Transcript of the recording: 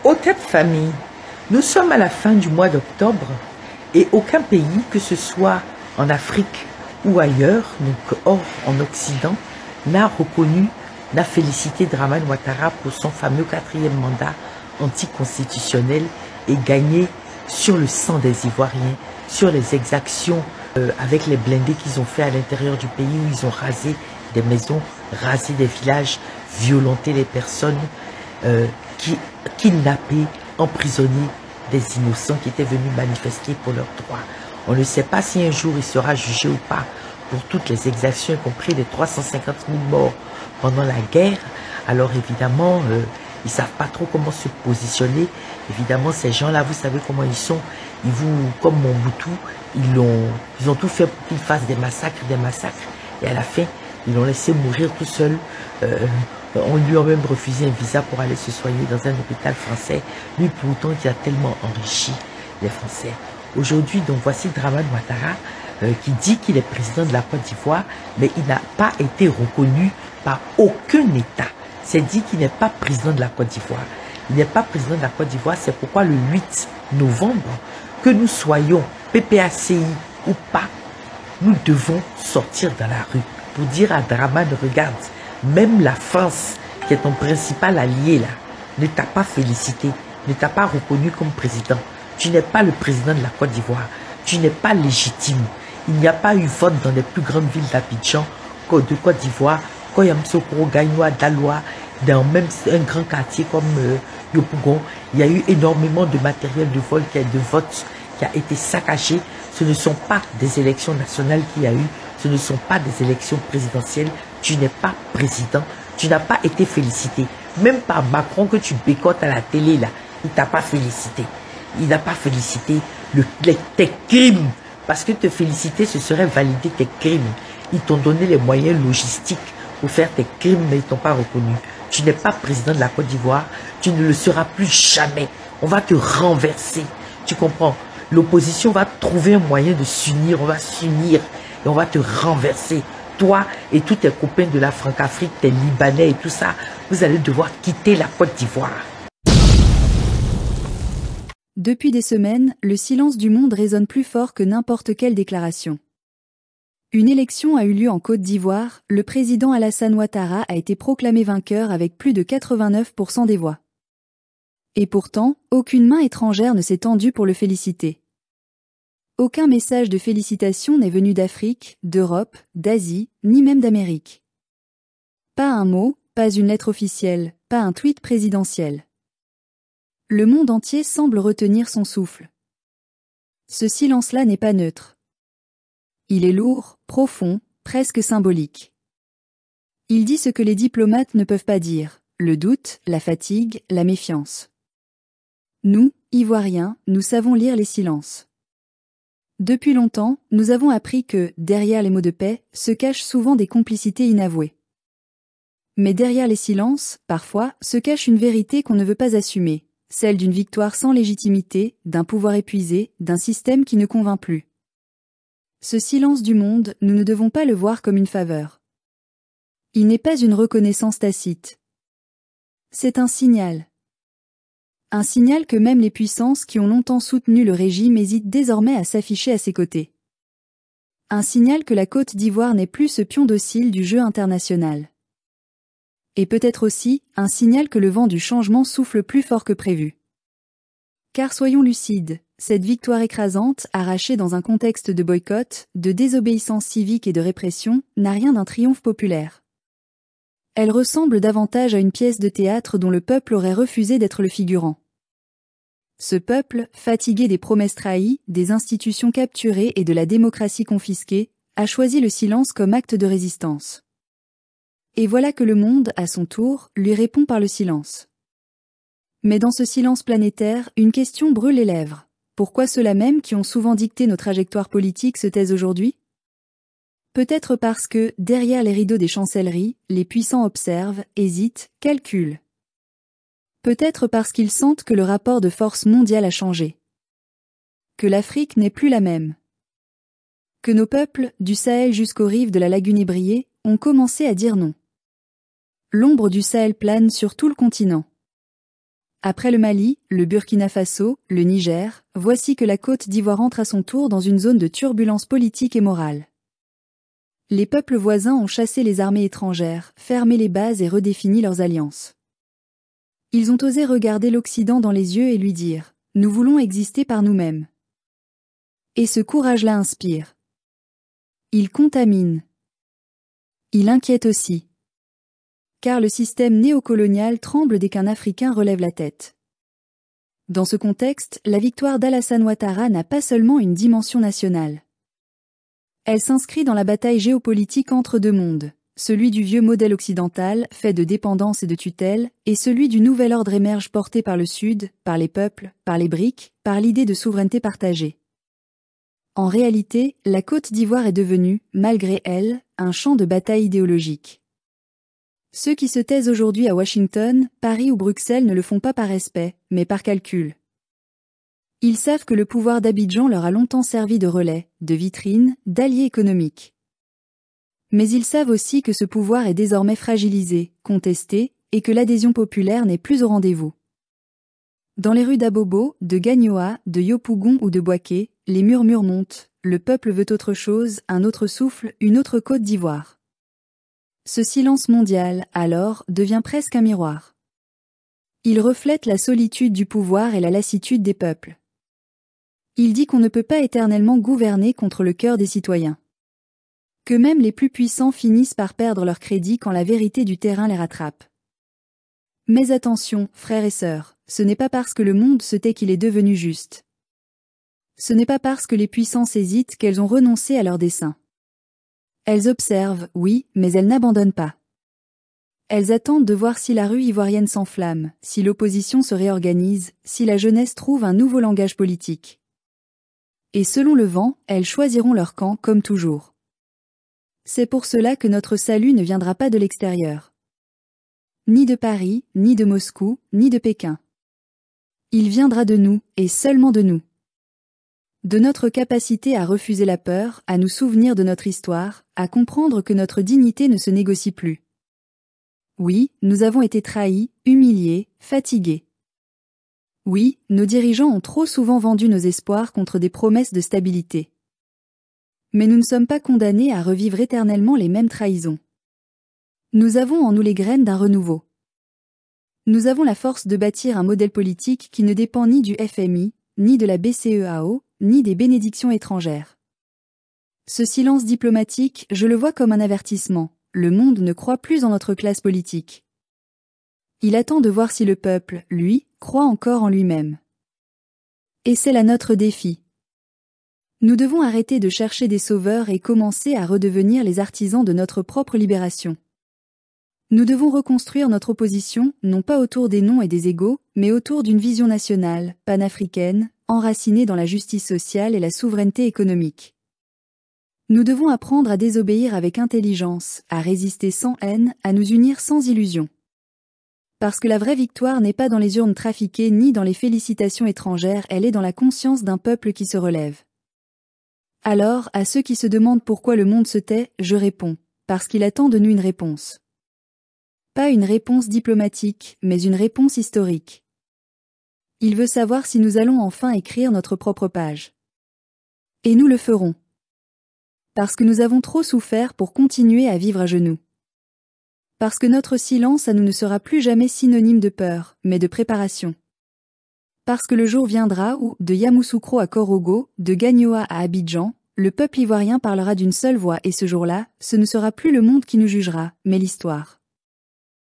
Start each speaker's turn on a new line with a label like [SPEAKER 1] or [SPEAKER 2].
[SPEAKER 1] Hotep famille, nous sommes à la fin du mois d'octobre et aucun pays, que ce soit en Afrique ou ailleurs, donc hors en Occident, n'a reconnu, n'a félicité Dramane Ouattara pour son fameux 4e mandat anticonstitutionnel et gagné sur le sang des Ivoiriens, sur les exactions avec les blindés qu'ils ont fait à l'intérieur du pays où ils ont rasé des maisons, rasé des villages, violenté les personnes, kidnappé, emprisonné des innocents qui étaient venus manifester pour leurs droits. On ne sait pas si un jour il sera jugé ou pas pour toutes les exactions, y compris les 350 000 morts pendant la guerre. Alors évidemment, ils ne savent pas trop comment se positionner. Évidemment, ces gens-là, vous savez comment ils sont. Ils vous, comme Mobutu, ils ont tout fait pour qu'ils fassent des massacres. Et à la fin, ils l'ont laissé mourir tout seul. On lui a même refusé un visa pour aller se soigner dans un hôpital français. Lui, pourtant, qui a tellement enrichi les Français. Aujourd'hui, donc, voici Dramane Ouattara qui dit qu'il est président de la Côte d'Ivoire, mais il n'a pas été reconnu par aucun État. C'est dit qu'il n'est pas président de la Côte d'Ivoire. Il n'est pas président de la Côte d'Ivoire, c'est pourquoi le 8 novembre, que nous soyons PPACI ou pas, nous devons sortir dans la rue pour dire à Dramane, regarde, même la France, qui est ton principal allié là, ne t'a pas félicité, ne t'a pas reconnu comme président. Tu n'es pas le président de la Côte d'Ivoire. Tu n'es pas légitime. Il n'y a pas eu vote dans les plus grandes villes d'Abidjan, de Côte d'Ivoire, Koyamsokoro, Gagnoa, Daloa, dans même un grand quartier comme Yopougon. Il y a eu énormément de matériel de vote qui a été saccagé. Ce ne sont pas des élections nationales qu'il y a eu. Ce ne sont pas des élections présidentielles. Tu n'es pas président. Tu n'as pas été félicité. Même par Macron que tu bécotes à la télé, là, il t'a pas félicité. Il n'a pas félicité tes crimes. Parce que te féliciter, ce serait valider tes crimes. Ils t'ont donné les moyens logistiques pour faire tes crimes, mais ils ne t'ont pas reconnu. Tu n'es pas président de la Côte d'Ivoire. Tu ne le seras plus jamais. On va te renverser. Tu comprends? L'opposition va trouver un moyen de s'unir. On va s'unir et on va te renverser. Toi et tous tes copains de la Franc-Afrique, tes Libanais et tout ça, vous allez devoir quitter la Côte d'Ivoire.
[SPEAKER 2] Depuis des semaines, le silence du monde résonne plus fort que n'importe quelle déclaration. Une élection a eu lieu en Côte d'Ivoire, le président Alassane Ouattara a été proclamé vainqueur avec plus de 89% des voix. Et pourtant, aucune main étrangère ne s'est tendue pour le féliciter. Aucun message de félicitations n'est venu d'Afrique, d'Europe, d'Asie, ni même d'Amérique. Pas un mot, pas une lettre officielle, pas un tweet présidentiel. Le monde entier semble retenir son souffle. Ce silence-là n'est pas neutre. Il est lourd, profond, presque symbolique. Il dit ce que les diplomates ne peuvent pas dire, le doute, la fatigue, la méfiance. Nous, Ivoiriens, nous savons lire les silences. Depuis longtemps, nous avons appris que, derrière les mots de paix, se cachent souvent des complicités inavouées. Mais derrière les silences, parfois, se cache une vérité qu'on ne veut pas assumer. Celle d'une victoire sans légitimité, d'un pouvoir épuisé, d'un système qui ne convainc plus. Ce silence du monde, nous ne devons pas le voir comme une faveur. Il n'est pas une reconnaissance tacite. C'est un signal. Un signal que même les puissances qui ont longtemps soutenu le régime hésitent désormais à s'afficher à ses côtés. Un signal que la Côte d'Ivoire n'est plus ce pion docile du jeu international. Et peut-être aussi, un signal que le vent du changement souffle plus fort que prévu. Car soyons lucides, cette victoire écrasante, arrachée dans un contexte de boycott, de désobéissance civique et de répression, n'a rien d'un triomphe populaire. Elle ressemble davantage à une pièce de théâtre dont le peuple aurait refusé d'être le figurant. Ce peuple, fatigué des promesses trahies, des institutions capturées et de la démocratie confisquée, a choisi le silence comme acte de résistance. Et voilà que le monde, à son tour, lui répond par le silence. Mais dans ce silence planétaire, une question brûle les lèvres. Pourquoi ceux-là même qui ont souvent dicté nos trajectoires politiques se taisent aujourd'hui? Peut-être parce que, derrière les rideaux des chancelleries, les puissants observent, hésitent, calculent. Peut-être parce qu'ils sentent que le rapport de force mondiale a changé. Que l'Afrique n'est plus la même. Que nos peuples, du Sahel jusqu'aux rives de la lagune ébriée, ont commencé à dire non. L'ombre du Sahel plane sur tout le continent. Après le Mali, le Burkina Faso, le Niger, voici que la Côte d'Ivoire entre à son tour dans une zone de turbulence politique et morale. Les peuples voisins ont chassé les armées étrangères, fermé les bases et redéfini leurs alliances. Ils ont osé regarder l'Occident dans les yeux et lui dire « Nous voulons exister par nous-mêmes ». Et ce courage-là inspire. Il contamine. Il inquiète aussi. Car le système néocolonial tremble dès qu'un Africain relève la tête. Dans ce contexte, la victoire d'Alassane Ouattara n'a pas seulement une dimension nationale. Elle s'inscrit dans la bataille géopolitique entre deux mondes, celui du vieux modèle occidental, fait de dépendance et de tutelle, et celui du nouvel ordre émerge porté par le Sud, par les peuples, par les BRICS, par l'idée de souveraineté partagée. En réalité, la Côte d'Ivoire est devenue, malgré elle, un champ de bataille idéologique. Ceux qui se taisent aujourd'hui à Washington, Paris ou Bruxelles ne le font pas par respect, mais par calcul. Ils savent que le pouvoir d'Abidjan leur a longtemps servi de relais, de vitrine, d'allié économique. Mais ils savent aussi que ce pouvoir est désormais fragilisé, contesté, et que l'adhésion populaire n'est plus au rendez-vous. Dans les rues d'Abobo, de Gagnoa, de Yopougon ou de Bouaké, les murmures montent, le peuple veut autre chose, un autre souffle, une autre Côte d'Ivoire. Ce silence mondial, alors, devient presque un miroir. Il reflète la solitude du pouvoir et la lassitude des peuples. Il dit qu'on ne peut pas éternellement gouverner contre le cœur des citoyens. Que même les plus puissants finissent par perdre leur crédit quand la vérité du terrain les rattrape. Mais attention, frères et sœurs, ce n'est pas parce que le monde se tait qu'il est devenu juste. Ce n'est pas parce que les puissances hésitent qu'elles ont renoncé à leurs desseins. Elles observent, oui, mais elles n'abandonnent pas. Elles attendent de voir si la rue ivoirienne s'enflamme, si l'opposition se réorganise, si la jeunesse trouve un nouveau langage politique. Et selon le vent, elles choisiront leur camp comme toujours. C'est pour cela que notre salut ne viendra pas de l'extérieur. Ni de Paris, ni de Moscou, ni de Pékin. Il viendra de nous, et seulement de nous. De notre capacité à refuser la peur, à nous souvenir de notre histoire, à comprendre que notre dignité ne se négocie plus. Oui, nous avons été trahis, humiliés, fatigués. Oui, nos dirigeants ont trop souvent vendu nos espoirs contre des promesses de stabilité. Mais nous ne sommes pas condamnés à revivre éternellement les mêmes trahisons. Nous avons en nous les graines d'un renouveau. Nous avons la force de bâtir un modèle politique qui ne dépend ni du FMI, ni de la BCEAO, ni des bénédictions étrangères. Ce silence diplomatique, je le vois comme un avertissement. Le monde ne croit plus en notre classe politique. Il attend de voir si le peuple, lui, croit encore en lui-même. Et c'est là notre défi. Nous devons arrêter de chercher des sauveurs et commencer à redevenir les artisans de notre propre libération. Nous devons reconstruire notre opposition, non pas autour des noms et des égos, mais autour d'une vision nationale, panafricaine, enracinée dans la justice sociale et la souveraineté économique. Nous devons apprendre à désobéir avec intelligence, à résister sans haine, à nous unir sans illusion. Parce que la vraie victoire n'est pas dans les urnes trafiquées ni dans les félicitations étrangères, elle est dans la conscience d'un peuple qui se relève. Alors, à ceux qui se demandent pourquoi le monde se tait, je réponds, parce qu'il attend de nous une réponse. Pas une réponse diplomatique, mais une réponse historique. Il veut savoir si nous allons enfin écrire notre propre page. Et nous le ferons. Parce que nous avons trop souffert pour continuer à vivre à genoux. Parce que notre silence à nous ne sera plus jamais synonyme de peur, mais de préparation. Parce que le jour viendra où, de Yamoussoukro à Korogo, de Gagnoa à Abidjan, le peuple ivoirien parlera d'une seule voix et ce jour-là, ce ne sera plus le monde qui nous jugera, mais l'histoire.